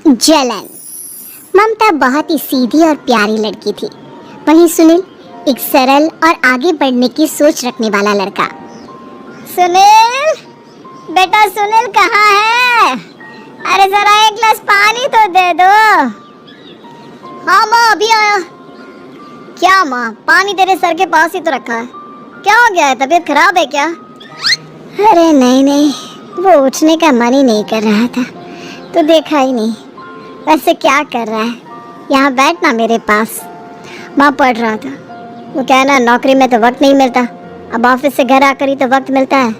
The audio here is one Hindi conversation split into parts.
जलन। ममता बहुत ही सीधी और प्यारी लड़की थी, वहीं सुनील एक सरल और आगे बढ़ने की सोच रखने वाला लड़का। सुनील, बेटा सुनील कहाँ है? अरे जरा एक गिलास पानी तो दे दो। हाँ माँ, अभी आया। क्या माँ, पानी तेरे सर के पास ही तो रखा है, क्या हो गया है? तबीयत खराब है क्या? अरे नहीं नहीं, वो उठने का मन ही नहीं कर रहा था तो देखा ही नहीं। वैसे क्या कर रहा है? यहाँ बैठना मेरे पास। माँ पढ़ रहा था। वो क्या है ना, नौकरी में तो वक्त नहीं मिलता, अब ऑफिस से घर आकर ही तो वक्त मिलता है।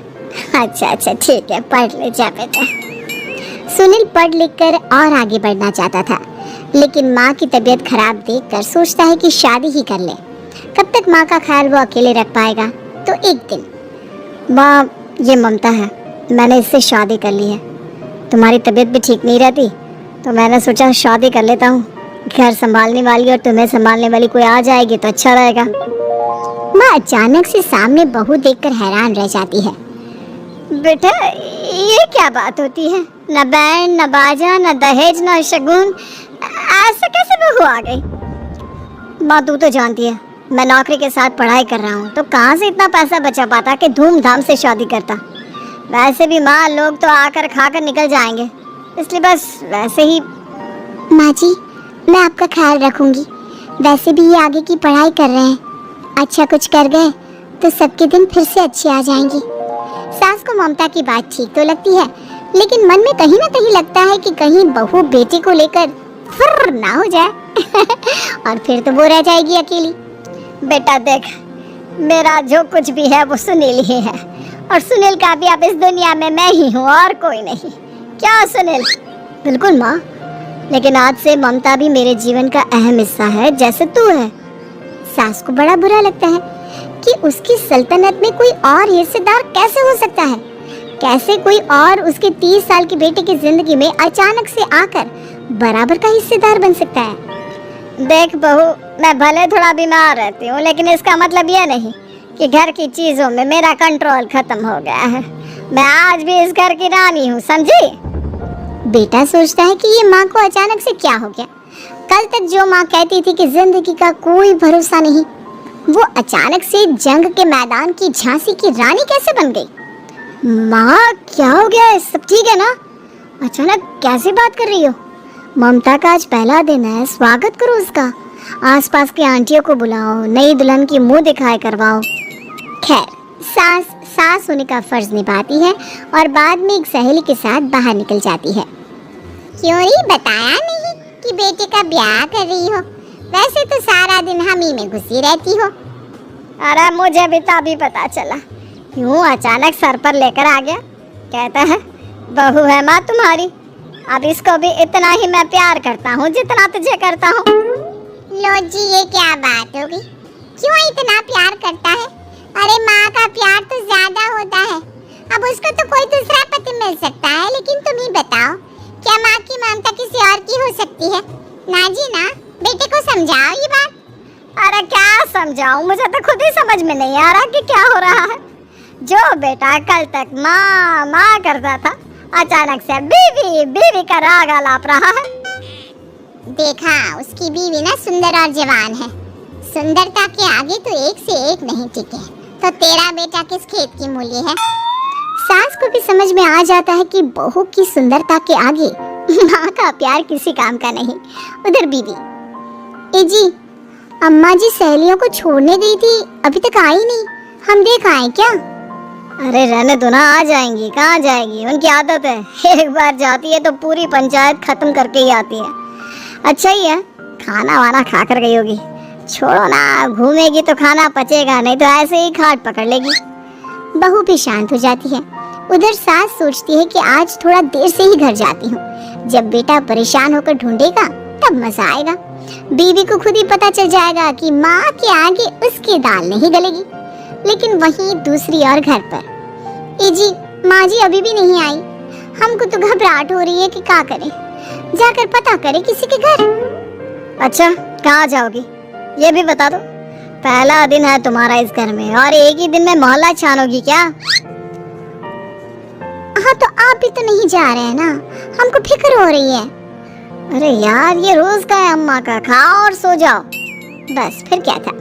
अच्छा अच्छा ठीक है, पढ़ ले जा बेटा। सुनील पढ़ लिख कर और आगे बढ़ना चाहता था, लेकिन माँ की तबीयत खराब देखकर सोचता है कि शादी ही कर ले। कब तक माँ का ख्याल वो अकेले रख पाएगा? तो एक दिन, माँ ये ममता है, मैंने इससे शादी कर ली है। तुम्हारी तबीयत भी ठीक नहीं रहती तो मैंने सोचा शादी कर लेता हूँ। घर संभालने वाली और तुम्हें संभालने वाली कोई आ जाएगी तो अच्छा रहेगा। माँ अचानक से सामने बहू देखकर हैरान रह जाती है। बेटा ये क्या बात होती है? न बैंड, न बाजा, न दहेज, न शगुन, ऐसे कैसे बहू आ गई? माँ तू तो जानती है मैं नौकरी के साथ पढ़ाई कर रहा हूँ, तो कहाँ से इतना पैसा बचा पाता कि धूमधाम से शादी करता। वैसे भी माँ, लोग तो आकर खाकर निकल जाएंगे, इसलिए बस वैसे ही। माँ जी, मैं आपका ख्याल रखूंगी। वैसे भी ये आगे की पढ़ाई कर रहे हैं, अच्छा कुछ कर गए तो सबके दिन फिर से अच्छे आ जाएंगे। सास को ममता की बात ठीक तो लगती है, लेकिन मन में कहीं ना कहीं लगता है कि कहीं बहू बेटी को लेकर फुर्र ना हो जाए और फिर तो वो रह जाएगी अकेली। बेटा देख, मेरा जो कुछ भी है वो सुनील ही है, और सुनील का भी अब इस दुनिया में मैं ही हूँ और कोई नहीं। क्या सुनील? बिल्कुल माँ, लेकिन आज से ममता भी मेरे जीवन का अहम हिस्सा है, जैसे तू है। सास को बड़ा बुरा लगता है कि उसकी सल्तनत में कोई और हिस्सेदार कैसे हो सकता है। कैसे कोई और उसके 30 साल की बेटे की जिंदगी में अचानक से आकर बराबर का हिस्सेदार बन सकता है। देख बहू, मैं भले थोड़ा बीमार रहती हूँ, लेकिन इसका मतलब यह नहीं कि घर की चीजों में मेरा कंट्रोल खत्म हो गया है। मैं आज भी इस घर की रानी हूँ, समझी? बेटा सोचता है कि ये माँ को अचानक से क्या हो गया। कल तक जो माँ कहती थी कि जिंदगी का कोई भरोसा नहीं, वो अचानक से जंग के मैदान की झांसी की रानी कैसे बन गई? माँ क्या हो गया है? सब ठीक है ना? अचानक कैसे बात कर रही हो? ममता का आज पहला दिन है, स्वागत करो उसका। आसपास की आंटियों को बुलाओ, नई दुल्हन की मुंह दिखाई करवाओ। खैर, सास होने का फर्ज निभाती है और बाद में एक सहेली के साथ बाहर निकल जाती है। क्यों ही बताया नहीं कि बेटे का ब्याह कर रही हो? वैसे तो सारा दिन हम ही में घुसी रहती हो। अरे मुझे भी तभी पता चला, क्यों अचानक सर पर लेकर आ गया। कहता है बहू है माँ तुम्हारी, अब इसको भी इतना ही मैं प्यार करता हूँ जितना तुझे करता हूँ। लो जी, ये क्या बात होगी? क्यों इतना प्यार करता है? अरे माँ का प्यार तो ज्यादा होता है। अब उसको तो कोई दूसरा पति मिल सकता है, लेकिन तुम ही बताओ, क्या माँ की ममता किसी और की हो सकती है? ना जी ना, बेटे को समझाओ ये बात। अरे क्या समझाऊं, मुझे तो खुद ही समझ में नहीं आ रहा कि क्या हो रहा है। जो बेटा कल तक माँ माँ करता था, अचानक से बीवी बीवी का राग आलाप रहा है। देखा, उसकी बीवी ना सुंदर और जवान है। सुंदरता के आगे तो एक से एक नहीं टिके, तो तेरा बेटा किस खेत की मूली है? सास को भी समझ में आ जाता है कि बहू की सुंदरता के आगे माँ का प्यार किसी काम का नहीं। उधर बीवी, ए जी, अम्मा जी सहेलियों को छोड़ने गई थी, अभी तक आई नहीं, हम देख आए क्या? अरे रहने दो ना, आ जाएंगी। कहाँ जाएगी, उनकी आदत है, एक बार जाती है तो पूरी पंचायत खत्म करके ही आती है। अच्छा ही है, खाना वाना खा कर गई होगी। छोड़ो ना, घूमेगी तो खाना पचेगा, नहीं तो ऐसे ही खाट पकड़ लेगी। बहू भी शांत हो जाती है। उधर सास सोचती है कि आज थोड़ा देर से ही घर जाती हूँ, जब बेटा परेशान होकर ढूंढेगा तब मजा आएगा। बीवी को खुद ही पता चल जाएगा कि माँ के आगे उसकी दाल नहीं गलेगी। लेकिन वहीं दूसरी ओर घर पर, ए जी, माँ जी अभी भी नहीं आई। हमको तो घबराहट हो रही है कि क्या करें, जाकर पता करें किसी के घर। अच्छा, कहाँ जाओगी ये भी बता दो। पहला दिन है तुम्हारा इस घर में और एक ही दिन में मोहल्ला छानोगी क्या? हाँ तो आप भी तो नहीं जा रहे हैं ना, हमको फिक्र हो रही है। अरे यार, ये रोज का है अम्मा का, खाओ और सो जाओ। बस फिर क्या था,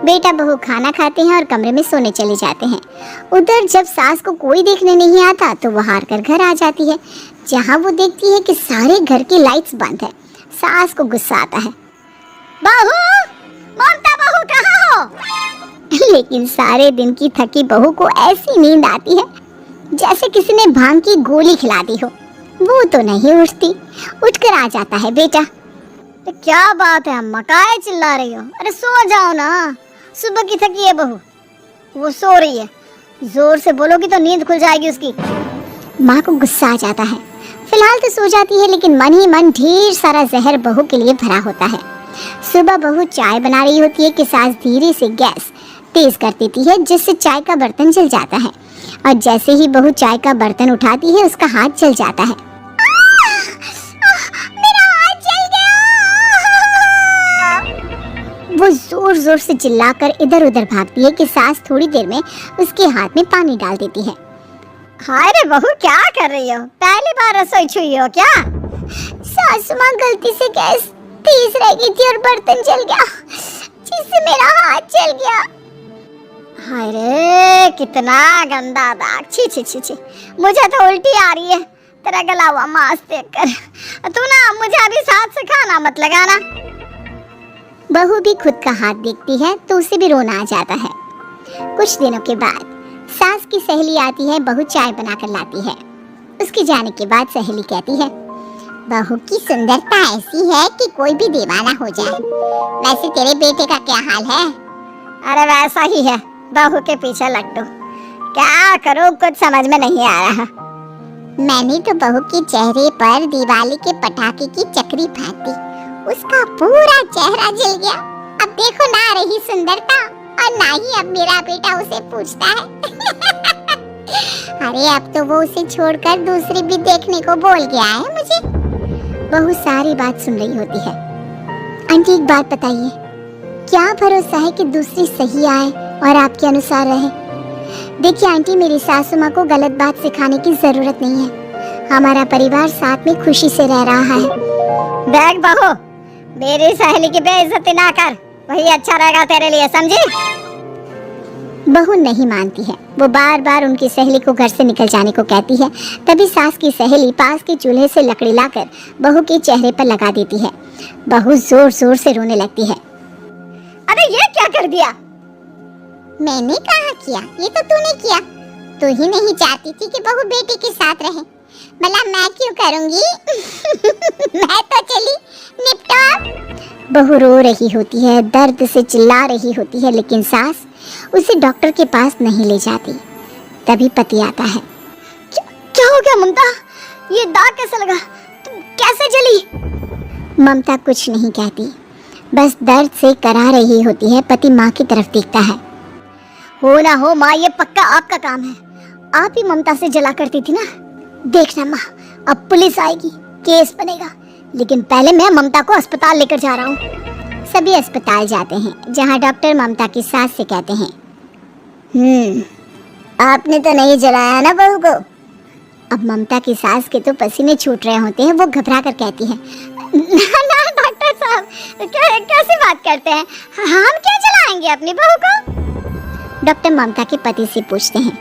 बेटा बहू खाना खाते हैं और कमरे में सोने चले जाते हैं। उधर जब सास को कोई देखने नहीं आता तो वो हार कर घर आ जाती है, जहाँ वो देखती है कि सारे घर की लाइट्स बंद है। सास को गुस्सा आता है, बहू, ममता बहू कहाँ हो? लेकिन सारे दिन की थकी बहू को ऐसी नींद आती है जैसे किसी ने भांग की गोली खिला दी हो। वो तो नहीं उठती। उठकर आ जाता है बेटा। तो क्या बात है अम्मा, काहे चिल्ला रही हो? अरे सो जाओ ना, सुबह की थकी है बहू, वो सो रही है, जोर से बोलोगी तो नींद खुल जाएगी उसकी। माँ को गुस्सा आ जाता है। फिलहाल तो सो जाती है, लेकिन मन ही मन ढेर सारा जहर बहू के लिए भरा होता है। सुबह बहू चाय बना रही होती है कि सास धीरे से गैस तेज कर देती है, जिससे चाय का बर्तन जल जाता है। और जैसे ही बहू चाय का बर्तन उठाती है, उसका हाथ जल जाता है। मेरा हाथ जल गया। वो जोर जोर से चिल्लाकर इधर उधर भागती है कि सास थोड़ी देर में उसके हाथ में पानी डाल देती है। हाय रे बहू, क्या कर रही हो? पहली बार रसोई छुई हो क्या? सासू माँ, गलती से गैस तेज रह गई थी और बर्तन जल गया, जिससे मेरा हाथ जल गया। हाय रे, कितना गंदा दाग, छी छी छी छी, मुझे तो उल्टी आ रही है तेरा गला हुआ मांस देखकर। तू ना मुझे अभी साथ से खाना मत लगाना। बहू भी खुद का हाथ देखती है तो उसे भी रोना आ जाता है। कुछ दिनों के बाद सास की सहेली आती है, बहू चाय बनाकर लाती है। उसके जाने के बाद सहेली कहती है, बहू की सुंदरता ऐसी है कि कोई भी दीवाना हो जाए। वैसे तेरे बेटे का क्या हाल है? अरे वैसा ही है, बहू के पीछे लट्टू। क्या करूं, कुछ समझ में नहीं आ रहा। मैंने तो बहू के चेहरे पर दिवाली के पटाखे की चक्री फाँकी, उसका पूरा चेहरा जल गया। अब देखो ना रही सुंदरता, और ना ही अब मेरा बेटा उसे पूछता है। अरे अब तो वो उसे छोड़कर दूसरी भी देखने को बोल गया है मुझे। बहू सारी बात सुन रही होती है। आंटी एक बात बताइए, क्या भरोसा है कि दूसरी सही आए और आपके अनुसार रहे? देखिए आंटी, मेरी सासू माँ को गलत बात सिखाने की जरूरत नहीं है। हमारा परिवार साथ में खुशी से रह रहा है। देख बहू, मेरी सहेली की बेइज्जती ना कर, वही अच्छा रहेगा तेरे लिए, समझी? बहू नहीं मानती है। वो बार बार उनकी सहेली को घर से निकल जाने को कहती है। तभी सास की सहेली पास के चूल्हे से लकड़ी लाकर बहू के चेहरे पर लगा देती है। बहू जोर जोर से रोने लगती है। अरे ये क्या कर दिया? मैंने कहा किया, ये तो तूने किया। तू ही नहीं चाहती थी कि बहू बेटे के साथ रहे, भला मैं क्यों करूंगी? मैं तो चली, निपटो अब। बहू रो रही होती है, दर्द से चिल्ला रही होती है, लेकिन सास उसे डॉक्टर के पास नहीं ले जाती। तभी पति आता है। क्या हो गया ममता? ये दाग कैसे लगा? तुम कैसे जली? ममता कुछ नहीं कहती, बस दर्द से करा रही होती है। पति माँ की तरफ देखता है। हो ना हो माँ, ये पक्का आपका काम है। आप ही ममता से जला करती थी ना। देखना माँ, अब पुलिस आएगी, केस बनेगा, लेकिन पहले मैं ममता को अस्पताल लेकर जा रहा हूँ। सभी अस्पताल जाते हैं, जहाँ डॉक्टर ममता की सास से कहते हैं, आपने तो नहीं जलाया ना बहू को? अब ममता की सास के तो पसीने छूट रहे होते हैं। वो घबरा कर कहती है, ना डॉक्टर साहब, कैसी बात करते हैं, हम क्या जलाएंगे अपनी बहू को? डॉक्टर ममता के पति से पूछते हैं,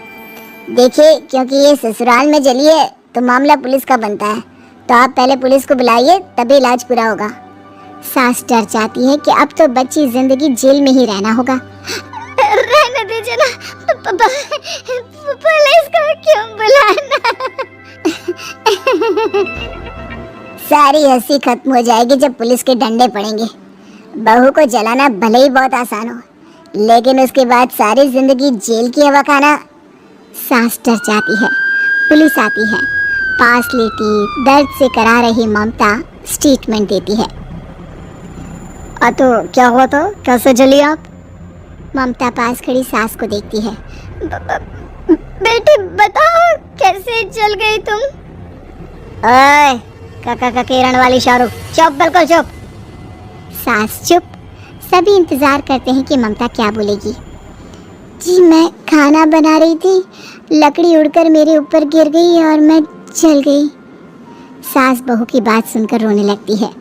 देखिए, क्योंकि ये ससुराल में जली है तो मामला पुलिस का बनता है, तो आप पहले पुलिस को बुलाइए, तभी इलाज पूरा होगा। सास डर जाती है कि अब तो बच्ची जिंदगी जेल में ही रहना होगा। रहने दीजिए ना, पुलिस को क्यों बुलाना? सारी हंसी खत्म हो जाएगी जब पुलिस के डंडे पड़ेंगे। बहू को जलाना भले ही बहुत आसान हो, लेकिन उसके बाद सारी जिंदगी जेल की हवा खाना। सास डर जाती है। पुलिस आती है। पास लेटी दर्द से करा रही ममता स्टेटमेंट देती है। तो क्या हुआ था, कैसे जली आप? ममता पास खड़ी सास को देखती है। बेटी बताओ, कैसे जल गई तुम? ओए, काका का किरण वाली शाहरुख, चुप, बिल्कुल चुप। सास चुप। सभी इंतजार करते हैं कि ममता क्या बोलेगी। जी, मैं खाना बना रही थी, लकड़ी उड़कर मेरे ऊपर गिर गई और मैं जल गई। सास बहू की बात सुनकर रोने लगती है।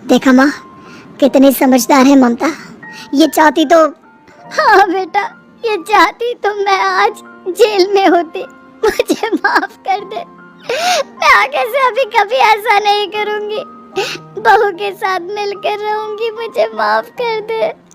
देखा माँ, कितनी समझदार है ममता। ये चाहती तो। हाँ बेटा, ये चाहती तो मैं आज जेल में होती। मुझे माफ कर दे। मैं आगे से अभी कभी ऐसा नहीं करूंगी। बहू के साथ मिलकर रहूंगी। मुझे माफ कर दे।